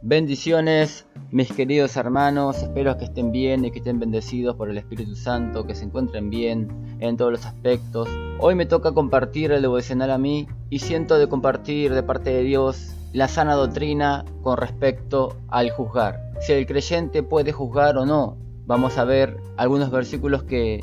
Bendiciones, mis queridos hermanos, espero que estén bien y que estén bendecidos por el Espíritu Santo, que se encuentren bien en todos los aspectos. Hoy me toca compartir el devocional a mí y siento de compartir de parte de Dios la sana doctrina con respecto al juzgar. Si el creyente puede juzgar o no, vamos a ver algunos versículos que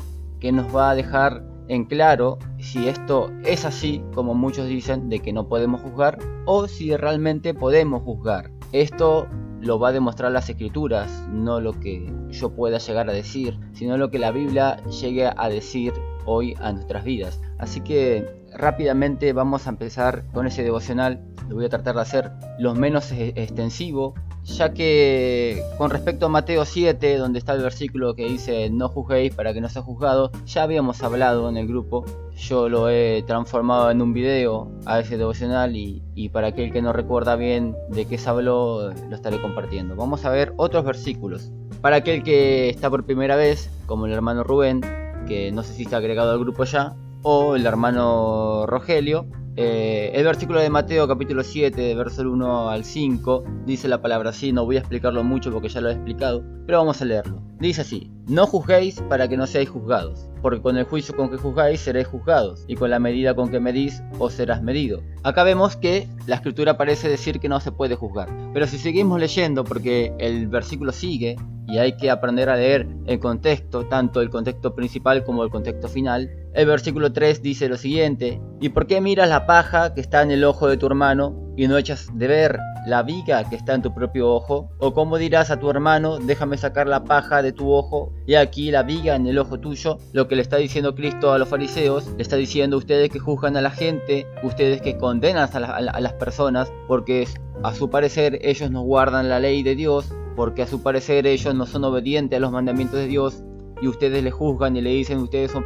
nos va a dejar en claro si esto es así, como muchos dicen, de que no podemos juzgar, o si realmente podemos juzgar. Esto lo va a demostrar las Escrituras, no lo que yo pueda llegar a decir, sino lo que la Biblia llegue a decir hoy a nuestras vidas. Así que rápidamente vamos a empezar con ese devocional. Lo voy a tratar de hacer lo menos extensivo, ya que con respecto a Mateo 7, donde está el versículo que dice no juzguéis para que no seas juzgados, ya habíamos hablado en el grupo. Yo lo he transformado en un video a ese devocional y para aquel que no recuerda bien de qué se habló, lo estaré compartiendo. Vamos a ver otros versículos. Para aquel que está por primera vez, como el hermano Rubén, que no sé si está agregado al grupo ya, o el hermano Rogelio, el versículo de Mateo capítulo 7, de verso 1 al 5, dice la palabra así. No voy a explicarlo mucho porque ya lo he explicado, pero vamos a leerlo. Dice así: no juzguéis para que no seáis juzgados, porque con el juicio con que juzgáis seréis juzgados, y con la medida con que medís os serás medido. Acá vemos que la escritura parece decir que no se puede juzgar, pero si seguimos leyendo, porque el versículo sigue y hay que aprender a leer el contexto, tanto el contexto principal como el contexto final. El versículo 3 dice lo siguiente: ¿y por qué miras la paja que está en el ojo de tu hermano y no echas de ver la viga que está en tu propio ojo? ¿O cómo dirás a tu hermano, déjame sacar la paja de tu ojo y aquí la viga en el ojo tuyo? Lo que le está diciendo Cristo a los fariseos, le está diciendo: ustedes que juzgan a la gente, ustedes que condenan a las personas, porque a su parecer ellos no guardan la ley de Dios, porque a su parecer ellos no son obedientes a los mandamientos de Dios, y ustedes le juzgan y le dicen: ustedes son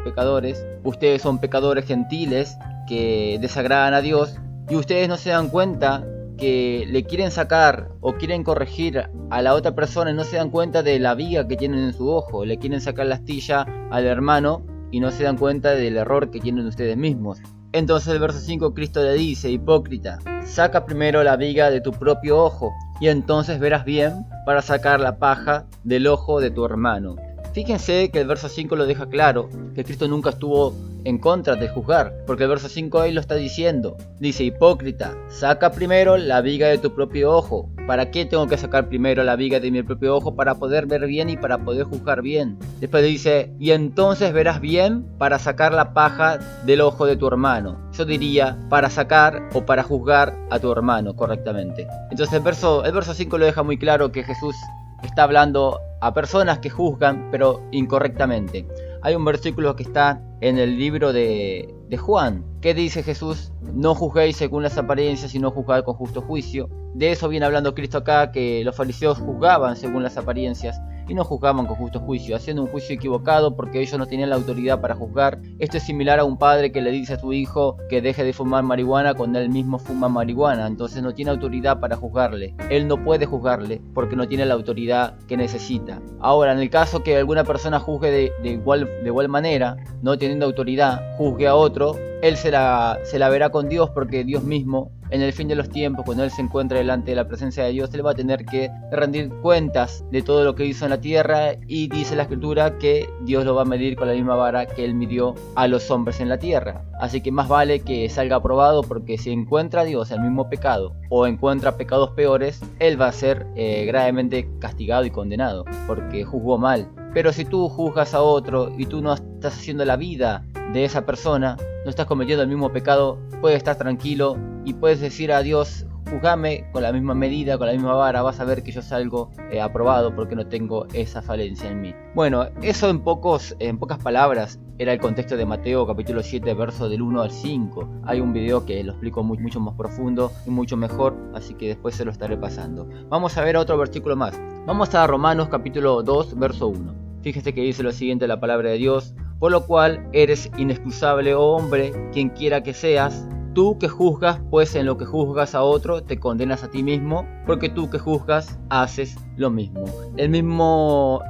pecadores gentiles que desagradan a Dios, y ustedes no se dan cuenta que le quieren sacar o quieren corregir a la otra persona y no se dan cuenta de la viga que tienen en su ojo. Le quieren sacar la astilla al hermano y no se dan cuenta del error que tienen ustedes mismos. Entonces el verso 5, Cristo le dice: hipócrita, saca primero la viga de tu propio ojo y entonces verás bien para sacar la paja del ojo de tu hermano. Fíjense que el verso 5 lo deja claro, que Cristo nunca estuvo en contra de juzgar, porque el verso 5 ahí lo está diciendo. Dice: hipócrita, saca primero la viga de tu propio ojo. ¿Para qué tengo que sacar primero la viga de mi propio ojo? Para poder ver bien y para poder juzgar bien. Después dice: y entonces verás bien para sacar la paja del ojo de tu hermano. Yo diría para sacar o para juzgar a tu hermano correctamente. Entonces el verso 5 lo deja muy claro, que Jesús está hablando a personas que juzgan pero incorrectamente. Hay un versículo que está en el libro de Juan, que dice Jesús: no juzguéis según las apariencias, sino juzgad con justo juicio. De eso viene hablando Cristo acá, que los fariseos juzgaban según las apariencias y no juzgaban con justo juicio, haciendo un juicio equivocado porque ellos no tenían la autoridad para juzgar. Esto es similar a un padre que le dice a su hijo que deje de fumar marihuana cuando él mismo fuma marihuana. Entonces no tiene autoridad para juzgarle. Él no puede juzgarle porque no tiene la autoridad que necesita. Ahora, en el caso que alguna persona juzgue de igual manera, no teniendo autoridad, juzgue a otro, él se la verá con Dios, porque Dios mismo, en el fin de los tiempos, cuando él se encuentre delante de la presencia de Dios, él va a tener que rendir cuentas de todo lo que hizo en la tierra, y dice la escritura que Dios lo va a medir con la misma vara que él midió a los hombres en la tierra. Así que más vale que salga aprobado, porque si encuentra a Dios el mismo pecado o encuentra pecados peores, él va a ser gravemente castigado y condenado porque juzgó mal. Pero si tú juzgas a otro y tú no estás haciendo la vida de esa persona, no estás cometiendo el mismo pecado, puedes estar tranquilo y puedes decir a Dios: juzgame con la misma medida, con la misma vara, vas a ver que yo salgo aprobado porque no tengo esa falencia en mí. Bueno, eso en pocas palabras era el contexto de Mateo capítulo 7, verso del 1 al 5. Hay un video que lo explico mucho más profundo y mucho mejor, así que después se lo estaré pasando. Vamos a ver otro versículo más. Vamos a Romanos capítulo 2, verso 1. Fíjese que dice lo siguiente la palabra de Dios: por lo cual eres inexcusable, oh hombre, quien quiera que seas. Tú que juzgas, pues en lo que juzgas a otro te condenas a ti mismo, porque tú que juzgas haces lo mismo. El mismo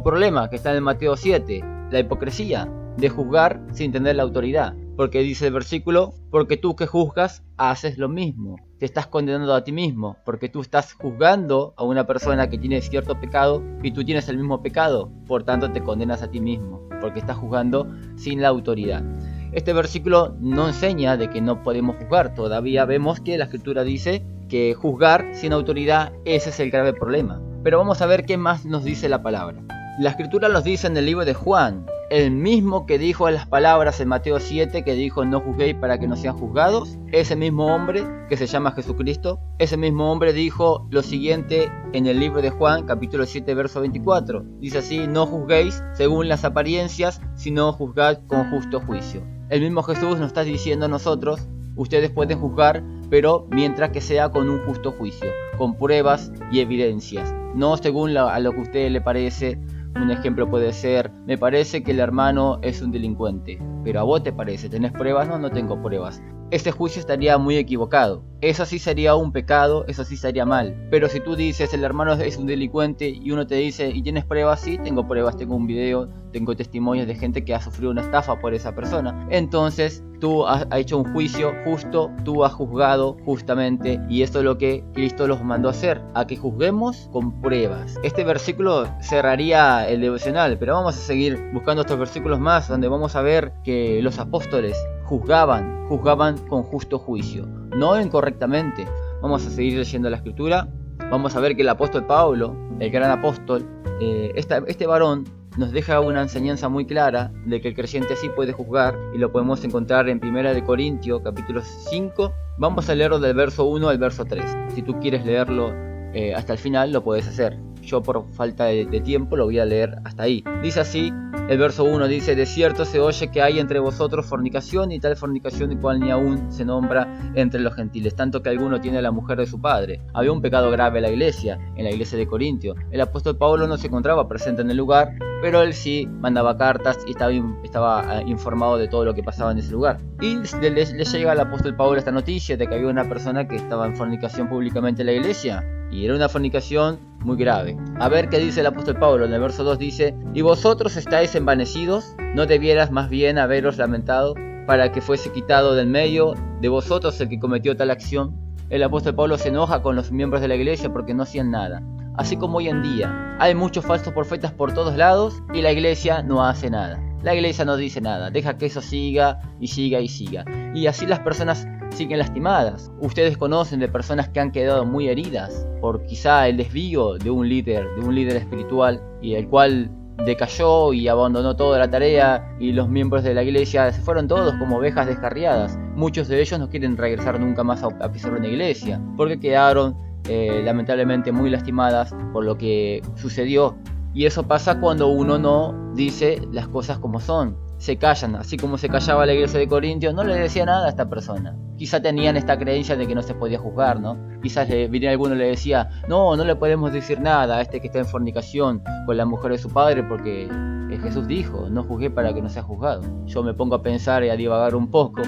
problema que está en el Mateo 7, la hipocresía de juzgar sin tener la autoridad. Porque dice el versículo, porque tú que juzgas, haces lo mismo. Te estás condenando a ti mismo, porque tú estás juzgando a una persona que tiene cierto pecado y tú tienes el mismo pecado. Por tanto te condenas a ti mismo, porque estás juzgando sin la autoridad. Este versículo no enseña de que no podemos juzgar. Todavía vemos que la Escritura dice que juzgar sin autoridad, ese es el grave problema. Pero vamos a ver qué más nos dice la palabra. La Escritura nos dice en el libro de Juan, el mismo que dijo las palabras en Mateo 7, que dijo no juzguéis para que no sean juzgados, ese mismo hombre que se llama Jesucristo, ese mismo hombre dijo lo siguiente en el libro de Juan, capítulo 7, verso 24. Dice así, no juzguéis según las apariencias, sino juzgad con justo juicio. El mismo Jesús nos está diciendo a nosotros, ustedes pueden juzgar, pero mientras que sea con un justo juicio, con pruebas y evidencias, no según a lo que a usted le parece. Un ejemplo puede ser, me parece que el hermano es un delincuente, pero a vos te parece, ¿tenés pruebas? No, no tengo pruebas. Ese juicio estaría muy equivocado. Eso sí sería un pecado, eso sí sería mal. Pero si tú dices, el hermano es un delincuente y uno te dice, ¿y tienes pruebas? Sí, tengo pruebas, tengo un video, tengo testimonios de gente que ha sufrido una estafa por esa persona. Entonces, tú has hecho un juicio justo, tú has juzgado justamente, y esto es lo que Cristo los mandó a hacer, a que juzguemos con pruebas. Este versículo cerraría el devocional, pero vamos a seguir buscando estos versículos más, donde vamos a ver que los apóstoles juzgaban con justo juicio, no incorrectamente. Vamos a seguir leyendo la Escritura. Vamos a ver que el apóstol Pablo, el gran apóstol, este varón nos deja una enseñanza muy clara de que el creyente sí puede juzgar, y lo podemos encontrar en 1 Corintios capítulo 5. Vamos a leerlo del verso 1 al verso 3. Si tú quieres leerlo hasta el final, lo puedes hacer. Yo por falta de tiempo lo voy a leer hasta ahí. Dice así, el verso 1 dice, de cierto se oye que hay entre vosotros fornicación, y tal fornicación cual ni aún se nombra entre los gentiles, tanto que alguno tiene a la mujer de su padre. Había un pecado grave en la iglesia de Corintio. El apóstol Pablo no se encontraba presente en el lugar, pero él sí mandaba cartas y estaba informado de todo lo que pasaba en ese lugar. Y le llega al apóstol Pablo esta noticia de que había una persona que estaba en fornicación públicamente en la iglesia. Y era una fornicación muy grave. A ver qué dice el apóstol Pablo. En el verso 2 dice, y vosotros estáis envanecidos, ¿no debieras más bien haberos lamentado para que fuese quitado del medio de vosotros el que cometió tal acción? El apóstol Pablo se enoja con los miembros de la iglesia porque no hacían nada. Así como hoy en día hay muchos falsos profetas por todos lados y la iglesia no hace nada. La iglesia no dice nada, deja que eso siga y siga y siga. Y así las personas siguen lastimadas. Ustedes conocen de personas que han quedado muy heridas por quizá el desvío de un líder espiritual, y el cual decayó y abandonó toda la tarea, y los miembros de la iglesia se fueron todos como ovejas descarriadas. Muchos de ellos no quieren regresar nunca más a pisar una iglesia porque quedaron lamentablemente muy lastimadas por lo que sucedió. Y eso pasa cuando uno no dice las cosas como son. Se callan, así como se callaba la iglesia de Corintios, no le decía nada a esta persona. Quizá tenían esta creencia de que no se podía juzgar, ¿no? Quizás venía alguno y le decía, no le podemos decir nada a este que está en fornicación con la mujer de su padre, porque Jesús dijo, no juzgué para que no sea juzgado. Yo me pongo a pensar y a divagar un poco,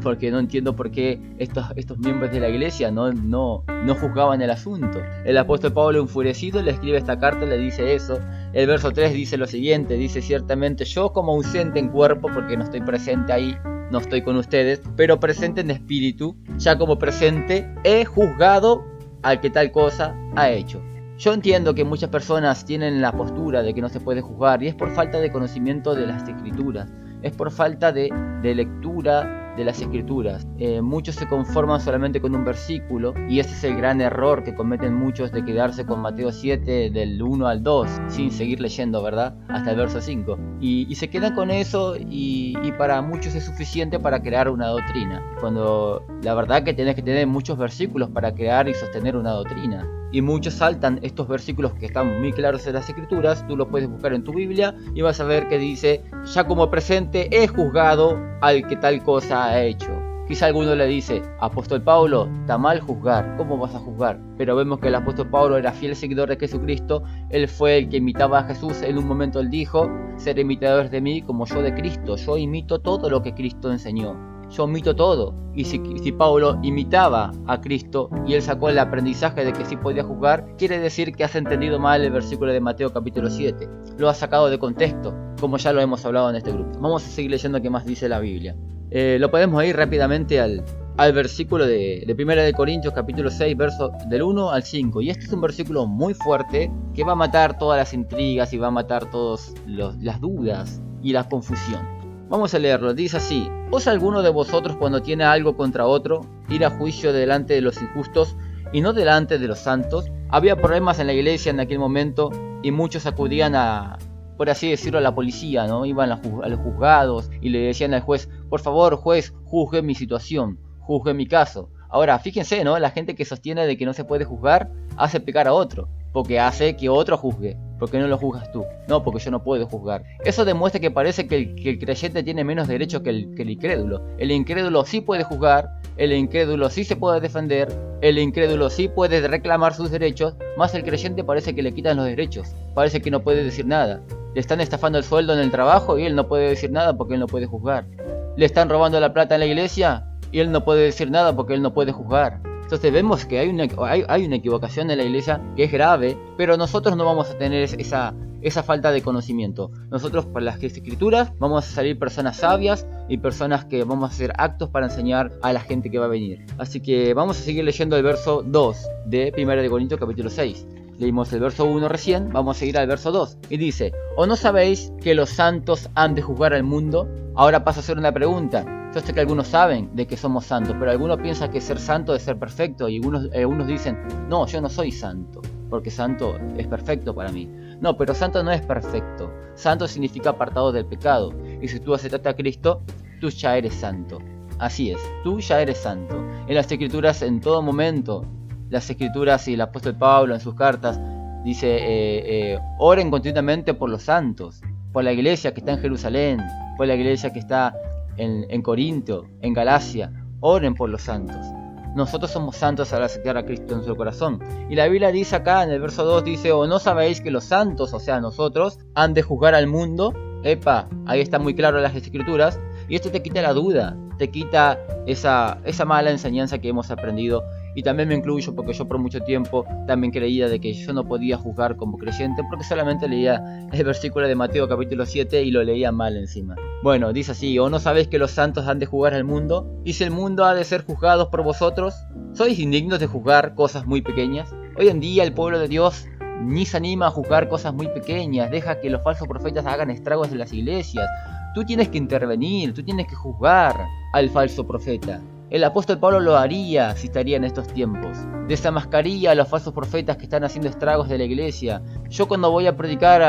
porque no entiendo por qué estos miembros de la iglesia no juzgaban el asunto. El apóstol Pablo, enfurecido, le escribe esta carta, le dice eso. El verso 3 dice lo siguiente, dice, ciertamente yo como ausente en cuerpo, porque no estoy presente ahí, no estoy con ustedes, pero presente en espíritu, ya como presente he juzgado al que tal cosa ha hecho. Yo entiendo que muchas personas tienen la postura de que no se puede juzgar, y es por falta de conocimiento de las escrituras, es por falta de lectura de las escrituras. Muchos se conforman solamente con un versículo, y ese es el gran error que cometen muchos, de quedarse con Mateo 7 del 1 al 2 sin seguir leyendo, ¿verdad? Hasta el verso 5, y se quedan con eso, y para muchos es suficiente para crear una doctrina, cuando la verdad que tenés que tener muchos versículos para crear y sostener una doctrina. Y muchos saltan estos versículos que están muy claros en las escrituras. Tú lo puedes buscar en tu Biblia y vas a ver que dice, ya como presente he juzgado al que tal cosa ha hecho. Quizá alguno le dice, apóstol Pablo, está mal juzgar, ¿cómo vas a juzgar? Pero vemos que el apóstol Pablo era fiel seguidor de Jesucristo. Él fue el que imitaba a Jesús. En un momento él dijo, ser imitadores de mí como yo de Cristo. Yo imito todo lo que Cristo enseñó. Yo imito todo. Y si Pablo imitaba a Cristo y él sacó el aprendizaje de que sí podía juzgar, quiere decir que has entendido mal el versículo de Mateo capítulo 7. Lo has sacado de contexto, como ya lo hemos hablado en este grupo. Vamos a seguir leyendo qué más dice la Biblia. Lo podemos ir rápidamente al versículo de 1 de Corintios capítulo 6, verso del 1 al 5. Y este es un versículo muy fuerte que va a matar todas las intrigas y va a matar todas las dudas y la confusión. Vamos a leerlo, dice así: ¿Osa alguno de vosotros cuando tiene algo contra otro ir a juicio delante de los injustos y no delante de los santos? Había problemas en la iglesia en aquel momento y muchos acudían por así decirlo, a la policía, ¿no? Iban a los juzgados y le decían al juez: por favor, juez, juzgue mi situación, juzgue mi caso. Ahora, fíjense, ¿no? La gente que sostiene de que no se puede juzgar hace pecar a otro, porque hace que otro juzgue. ¿Por qué no lo juzgas tú? No, porque yo no puedo juzgar. Eso demuestra que parece que el creyente tiene menos derecho que el incrédulo. El incrédulo sí puede juzgar, el incrédulo sí se puede defender, el incrédulo sí puede reclamar sus derechos, más el creyente parece que le quitan los derechos, parece que no puede decir nada. Le están estafando el sueldo en el trabajo y él no puede decir nada porque él no puede juzgar. Le están robando la plata en la iglesia y él no puede decir nada porque él no puede juzgar. Entonces vemos que hay una equivocación en la iglesia que es grave, pero nosotros no vamos a tener esa falta de conocimiento. Nosotros, por las escrituras, vamos a salir personas sabias y personas que vamos a hacer actos para enseñar a la gente que va a venir. Así que vamos a seguir leyendo el verso 2 de 1 de Corintios capítulo 6. Leímos el verso 1 recién, vamos a seguir al verso 2. Y dice: ¿O no sabéis que los santos han de juzgar al mundo? Ahora paso a hacer una pregunta. Yo sé que algunos saben de que somos santos, pero algunos piensan que ser santo es ser perfecto. Y algunos dicen: no, yo no soy santo, porque santo es perfecto para mí. No, pero santo no es perfecto. Santo significa apartado del pecado. Y si tú aceptaste a Cristo, tú ya eres santo. Así es, tú ya eres santo. En las escrituras, en todo momento, las escrituras y el apóstol Pablo en sus cartas dice: oren continuamente por los santos, por la iglesia que está en Jerusalén, por la iglesia que está en Corinto, en Galacia. Oren por los santos. Nosotros somos santos al aceptar a Cristo en nuestro corazón. Y la Biblia dice acá en el verso 2, dice: ¿O no sabéis que los santos, o sea nosotros, han de juzgar al mundo? Epa, ahí está muy claro en las escrituras. Y esto te quita la duda, te quita esa mala enseñanza que hemos aprendido. Y también me incluyo, porque yo por mucho tiempo también creía de que yo no podía juzgar como creyente, porque solamente leía el versículo de Mateo capítulo 7 y lo leía mal encima. Bueno, dice así: ¿O no sabéis que los santos han de juzgar al mundo? ¿Y si el mundo ha de ser juzgado por vosotros? ¿Sois indignos de juzgar cosas muy pequeñas? Hoy en día el pueblo de Dios ni se anima a juzgar cosas muy pequeñas, deja que los falsos profetas hagan estragos en las iglesias. Tú tienes que intervenir, tú tienes que juzgar al falso profeta. El apóstol Pablo lo haría si estaría en estos tiempos. Desenmascaría a los falsos profetas que están haciendo estragos de la iglesia. Yo cuando voy a predicar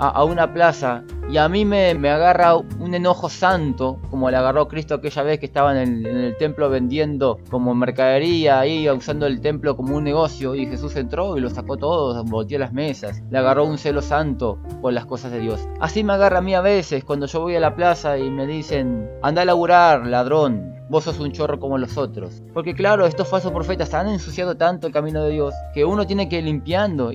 a una plaza y a mí me agarra un enojo santo, como le agarró Cristo aquella vez que estaban en el templo vendiendo como mercadería, ahí usando el templo como un negocio, y Jesús entró y lo sacó todo, volteó las mesas. Le agarró un celo santo por las cosas de Dios. Así me agarra a mí a veces cuando yo voy a la plaza y me dicen: anda a laburar, ladrón, vos sos un chorro como los otros. Porque claro, estos falsos profetas han ensuciado tanto el camino de Dios que uno tiene que ir limpiando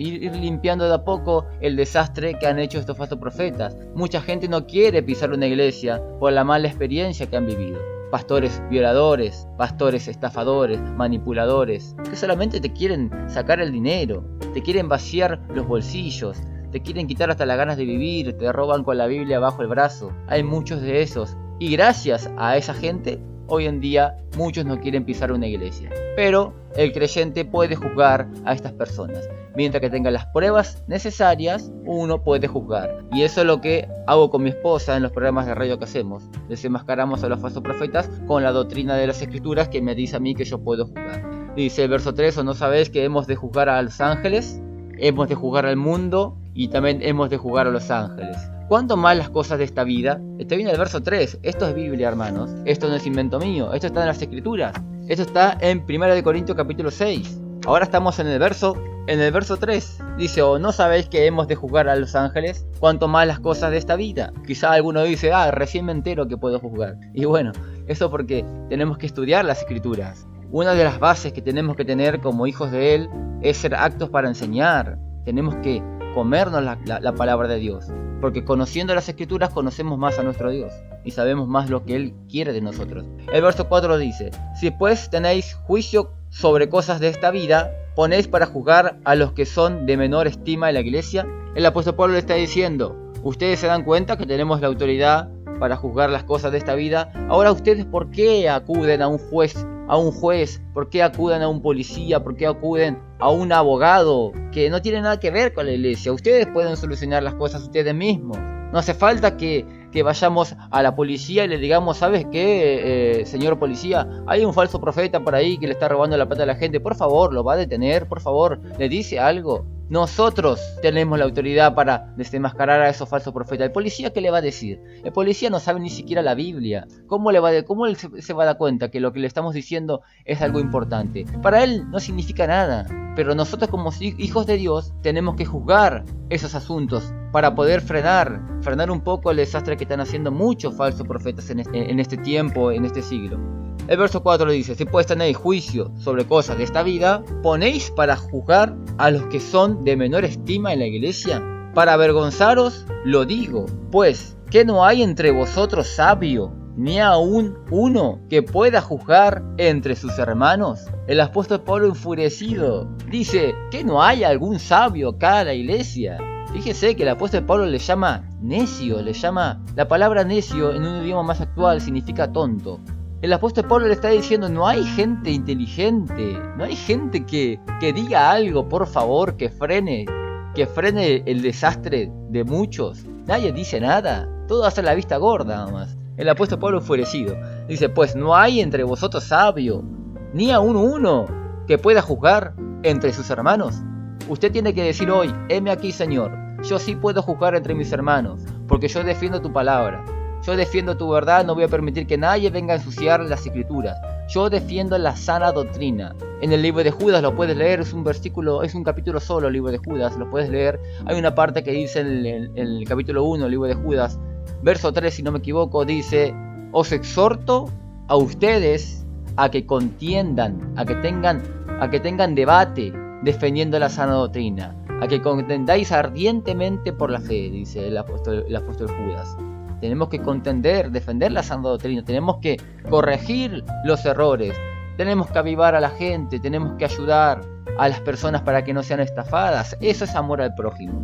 de a poco el desastre que han hecho estos falsos profetas. Mucha gente no quiere pisar una iglesia por la mala experiencia que han vivido. Pastores violadores, pastores estafadores, manipuladores, que solamente te quieren sacar el dinero, te quieren vaciar los bolsillos, te quieren quitar hasta las ganas de vivir, te roban con la Biblia bajo el brazo. Hay muchos de esos. Y gracias a esa gente, hoy en día muchos no quieren pisar una iglesia. Pero el creyente puede juzgar a estas personas. Mientras que tenga las pruebas necesarias, uno puede juzgar. Y eso es lo que hago con mi esposa en los programas de radio que hacemos. Desenmascaramos a los falsos profetas con la doctrina de las escrituras que me dice a mí que yo puedo juzgar. Dice el verso 3: ¿O no sabéis que hemos de juzgar a los ángeles? Hemos de juzgar al mundo y también hemos de juzgar a los ángeles. ¿Cuánto más las cosas de esta vida? Está bien el verso 3. Esto es Biblia, hermanos. Esto no es invento mío. Esto está en las escrituras. Esto está en 1 de Corintios capítulo 6. Ahora estamos en el verso 3. Dice: ¿O no sabéis que hemos de juzgar a los ángeles? ¿Cuánto más las cosas de esta vida? Quizá alguno dice: recién me entero que puedo juzgar. Y bueno, eso porque tenemos que estudiar las escrituras. Una de las bases que tenemos que tener como hijos de Él es ser actos para enseñar. Tenemos que comernos la palabra de Dios, porque conociendo las escrituras conocemos más a nuestro Dios y sabemos más lo que Él quiere de nosotros. El verso 4 dice: Si pues tenéis juicio sobre cosas de esta vida, ¿ponéis para juzgar a los que son de menor estima en la iglesia? El apóstol Pablo le está diciendo: ustedes se dan cuenta que tenemos la autoridad para juzgar las cosas de esta vida. Ahora ustedes, ¿por qué acuden a un juez? ¿Por qué acuden a un policía? ¿Por qué acuden a un abogado que no tiene nada que ver con la iglesia? Ustedes pueden solucionar las cosas ustedes mismos. No hace falta que vayamos a la policía y le digamos, ¿sabes qué, señor policía? Hay un falso profeta por ahí que le está robando la plata a la gente. Por favor, ¿lo va a detener? Por favor, ¿le dice algo? Nosotros tenemos la autoridad para desenmascarar a esos falsos profetas. ¿El policía qué le va a decir? El policía no sabe ni siquiera la Biblia. ¿Cómo él se va a dar cuenta que lo que le estamos diciendo es algo importante? Para él no significa nada. Pero nosotros como hijos de Dios tenemos que juzgar esos asuntos para poder frenar un poco el desastre que están haciendo muchos falsos profetas en este tiempo, en este siglo. El verso 4 dice: si pues tenéis juicio sobre cosas de esta vida, ¿ponéis para juzgar a los que son de menor estima en la iglesia? Para avergonzaros lo digo, pues, ¿que no hay entre vosotros sabio, ni aún uno que pueda juzgar entre sus hermanos? El apóstol Pablo, enfurecido, dice: ¿que no hay algún sabio acá en la iglesia? Fíjese que el apóstol Pablo le llama necio, la palabra necio en un idioma más actual significa tonto. El apóstol Pablo le está diciendo: no hay gente inteligente, no hay gente que diga algo, por favor, que frene el desastre de muchos. Nadie dice nada, todo hace la vista gorda nomás. El apóstol Pablo, enfurecido, dice: pues no hay entre vosotros sabio, ni aún uno que pueda juzgar entre sus hermanos. Usted tiene que decir hoy: heme aquí, Señor, yo sí puedo juzgar entre mis hermanos, porque yo defiendo tu palabra. Yo defiendo tu verdad, no voy a permitir que nadie venga a ensuciar las escrituras. Yo defiendo la sana doctrina. En el libro de Judas lo puedes leer, es un capítulo solo el libro de Judas, lo puedes leer. Hay una parte que dice en el capítulo 1, el libro de Judas, verso 3 si no me equivoco, dice: os exhorto a ustedes a que contiendan, a que tengan debate defendiendo la sana doctrina, a que contendáis ardientemente por la fe, dice el apóstol Judas. Tenemos que contender, defender la sana doctrina, tenemos que corregir los errores, tenemos que avivar a la gente, tenemos que ayudar a las personas para que no sean estafadas. Eso es amor al prójimo.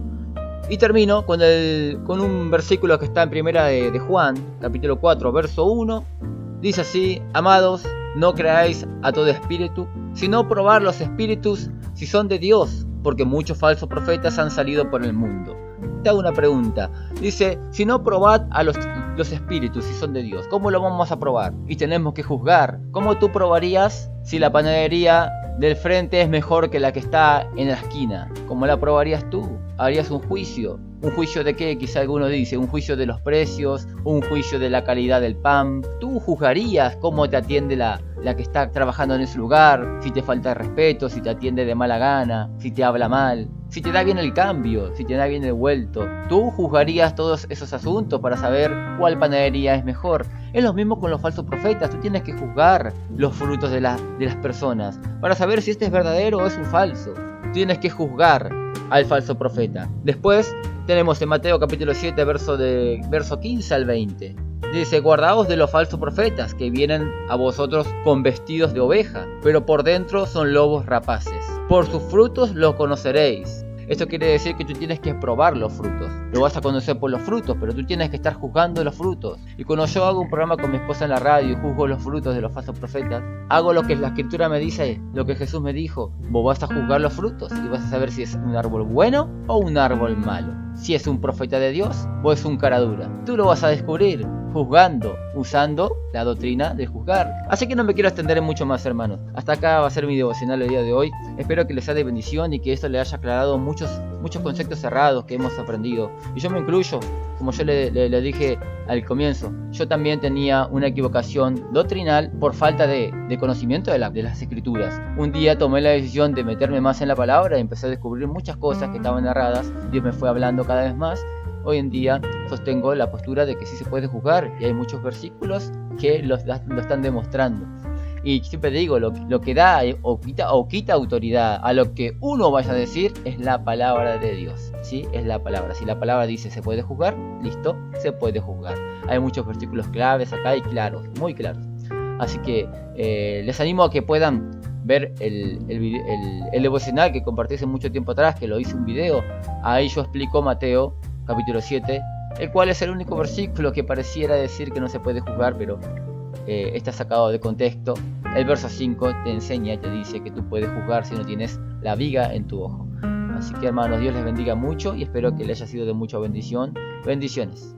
Y termino con un versículo que está en primera de Juan, capítulo 4, verso 1. Dice así: amados, no creáis a todo espíritu, sino probar los espíritus si son de Dios, porque muchos falsos profetas han salido por el mundo. Te hago una pregunta. Dice: si no, probad a los espíritus si son de Dios. ¿Cómo lo vamos a probar? Y tenemos que juzgar. ¿Cómo tú probarías si la panadería del frente es mejor que la que está en la esquina? ¿Cómo la probarías tú? ¿Harías un juicio? ¿Un juicio de qué? Quizá alguno dice: un juicio de los precios, un juicio de la calidad del pan. ¿Tú juzgarías cómo te atiende la que está trabajando en ese lugar? Si te falta respeto, si te atiende de mala gana, si te habla mal, si te da bien el cambio, si te da bien el vuelto. ¿Tú juzgarías todos esos asuntos para saber cuál panadería es mejor? Es lo mismo con los falsos profetas. Tú tienes que juzgar los frutos de las personas para saber si este es verdadero o es un falso. Tienes que juzgar al falso profeta. Después tenemos en Mateo capítulo 7 verso 15 al 20. Dice: guardaos de los falsos profetas que vienen a vosotros con vestidos de oveja, pero por dentro son lobos rapaces. Por sus frutos los conoceréis. Esto quiere decir que tú tienes que probar los frutos. Lo vas a conocer por los frutos, pero tú tienes que estar juzgando los frutos. Y cuando yo hago un programa con mi esposa en la radio y juzgo los frutos de los falsos profetas, hago lo que la escritura me dice, lo que Jesús me dijo. Vos vas a juzgar los frutos y vas a saber si es un árbol bueno o un árbol malo. Si es un profeta de Dios o es un cara dura. Tú lo vas a descubrir juzgando, usando la doctrina de juzgar. Así que no me quiero extender mucho más, hermanos. Hasta acá va a ser mi devocional el día de hoy. Espero que les sea de bendición y que esto le haya aclarado muchos conceptos cerrados que hemos aprendido. Y yo me incluyo, como yo le dije al comienzo. Yo también tenía una equivocación doctrinal por falta de conocimiento de las escrituras. Un día tomé la decisión de meterme más en la palabra y empecé a descubrir muchas cosas que estaban erradas. Dios me fue hablando cada vez más. Hoy en día sostengo la postura de que sí se puede juzgar y hay muchos versículos que lo están demostrando. Y siempre digo, lo que da o quita autoridad a lo que uno vaya a decir es la palabra de Dios, ¿sí? Es la palabra. Si la palabra dice se puede juzgar, listo, se puede juzgar. Hay muchos versículos claves acá y claros, muy claros. Así que les animo a que puedan ver el devocional que compartí hace mucho tiempo atrás, que lo hice un video. Ahí yo explico Mateo capítulo 7 el cual es el único versículo que pareciera decir que no se puede juzgar, pero está sacado de contexto. El verso 5 te enseña y te dice que tú puedes juzgar si no tienes la viga en tu ojo. Así que hermanos, Dios les bendiga mucho y espero que les haya sido de mucha bendición. Bendiciones.